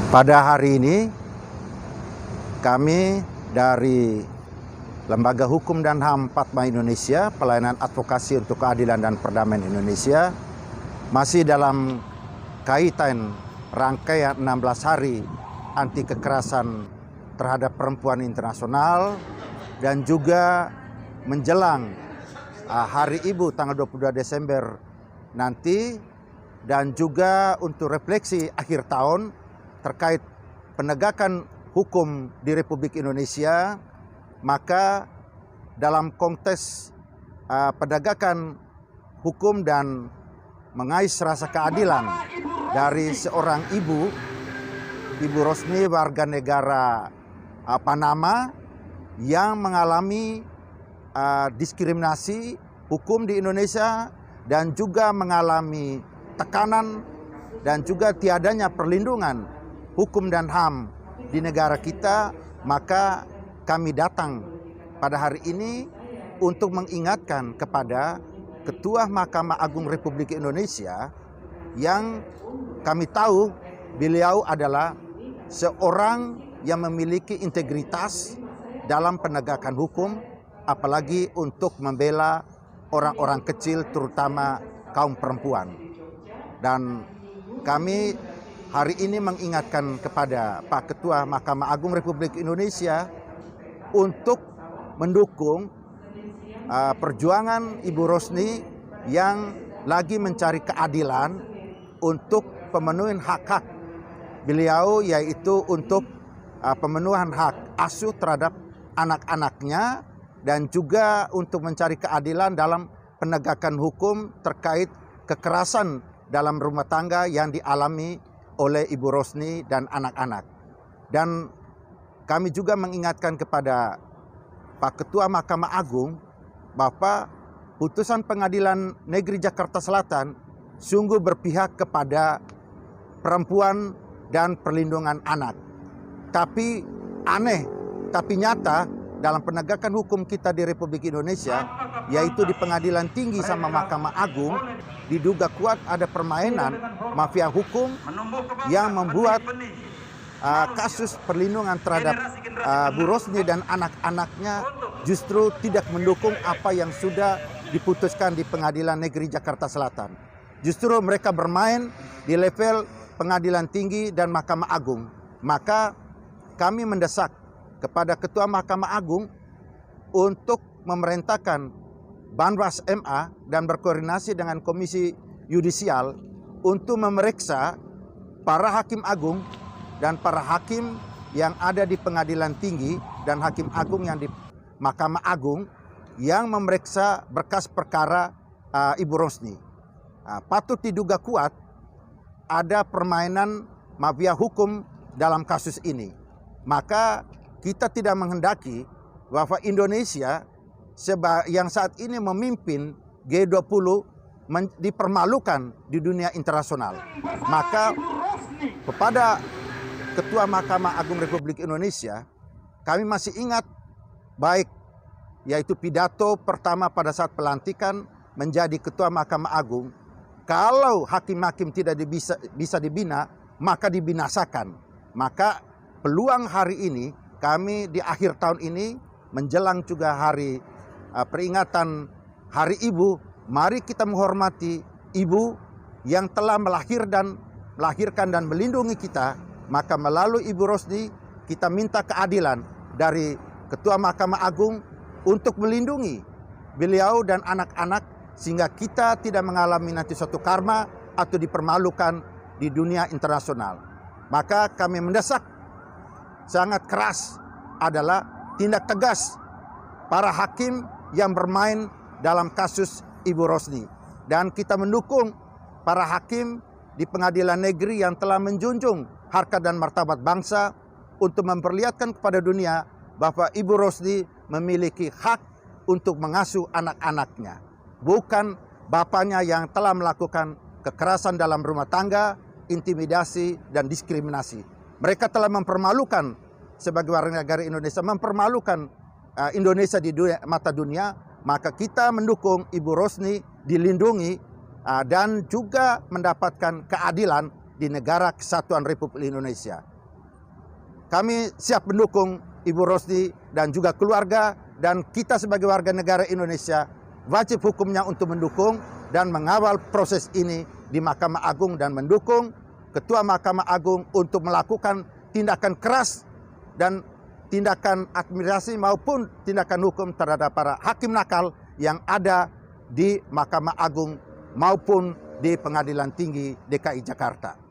Pada hari ini kami dari Lembaga Hukum dan HAM Fatma Indonesia, Pelayanan Advokasi untuk Keadilan dan Perdamaian Indonesia, masih dalam kaitan rangkaian 16 hari anti kekerasan terhadap perempuan internasional dan juga menjelang Hari Ibu tanggal 22 Desember nanti, dan juga untuk refleksi akhir tahun terkait penegakan hukum di Republik Indonesia. Maka dalam konteks penegakan hukum dan mengais rasa keadilan dari seorang ibu Rosni, warga negara Panama yang mengalami diskriminasi hukum di Indonesia dan juga mengalami tekanan dan juga tiadanya perlindungan hukum dan HAM di negara kita, maka kami datang pada hari ini untuk mengingatkan kepada Ketua Mahkamah Agung Republik Indonesia yang kami tahu beliau adalah seorang yang memiliki integritas dalam penegakan hukum, apalagi untuk membela orang-orang kecil terutama kaum perempuan. Dan kami hari ini mengingatkan kepada Pak Ketua Mahkamah Agung Republik Indonesia untuk mendukung perjuangan Ibu Rosni yang lagi mencari keadilan untuk pemenuhan hak-hak beliau, yaitu untuk pemenuhan hak asuh terhadap anak-anaknya dan juga untuk mencari keadilan dalam penegakan hukum terkait kekerasan dalam rumah tangga yang dialami oleh Ibu Rosni dan anak-anak. Dan kami juga mengingatkan kepada Pak Ketua Mahkamah Agung bahwa putusan Pengadilan Negeri Jakarta Selatan sungguh berpihak kepada perempuan dan perlindungan anak. Tapi aneh, tapi nyata dalam penegakan hukum kita di Republik Indonesia, yaitu di Pengadilan Tinggi sama Mahkamah Agung, diduga kuat ada permainan mafia hukum yang membuat kasus perlindungan terhadap Bu Rosni dan anak-anaknya justru tidak mendukung apa yang sudah diputuskan di Pengadilan Negeri Jakarta Selatan. Justru mereka bermain di level Pengadilan Tinggi dan Mahkamah Agung. Maka kami mendesak kepada Ketua Mahkamah Agung untuk memerintahkan Banwas MA dan berkoordinasi dengan Komisi Yudisial untuk memeriksa para hakim agung dan para hakim yang ada di Pengadilan Tinggi dan Hakim Agung yang di Mahkamah Agung yang memeriksa berkas perkara Ibu Rosni. Patut diduga kuat ada permainan mafia hukum dalam kasus ini. Maka kita tidak menghendaki bahwa Indonesia yang saat ini memimpin G20 dipermalukan di dunia internasional. Maka kepada Ketua Mahkamah Agung Republik Indonesia, kami masih ingat baik, yaitu pidato pertama pada saat pelantikan menjadi Ketua Mahkamah Agung. Kalau hakim-hakim tidak bisa dibina, maka dibinasakan. Maka peluang hari ini, kami di akhir tahun ini menjelang juga hari peringatan Hari Ibu, mari kita menghormati ibu yang telah melahirkan dan melindungi kita. Maka melalui Ibu Rosni kita minta keadilan dari Ketua Mahkamah Agung untuk melindungi beliau dan anak-anak sehingga kita tidak mengalami nanti suatu karma atau dipermalukan di dunia internasional. Maka kami mendesak sangat keras adalah tindak tegas para hakim yang bermain dalam kasus Ibu Rosni. Dan kita mendukung para hakim di pengadilan negeri yang telah menjunjung harkat dan martabat bangsa untuk memperlihatkan kepada dunia bahwa Ibu Rosni memiliki hak untuk mengasuh anak-anaknya. Bukan bapaknya yang telah melakukan kekerasan dalam rumah tangga, intimidasi, dan diskriminasi. Mereka telah mempermalukan sebagai warga negara Indonesia, mempermalukan Indonesia di mata dunia. Maka kita mendukung Ibu Rosni dilindungi dan juga mendapatkan keadilan di negara kesatuan Republik Indonesia. kami siap mendukung Ibu Rosdi dan juga keluarga, dan kita sebagai warga negara Indonesia wajib hukumnya untuk mendukung dan mengawal proses ini di Mahkamah Agung dan mendukung Ketua Mahkamah Agung untuk melakukan tindakan keras dan tindakan administrasi maupun tindakan hukum terhadap para hakim nakal yang ada di Mahkamah Agung maupun di Pengadilan Tinggi DKI Jakarta.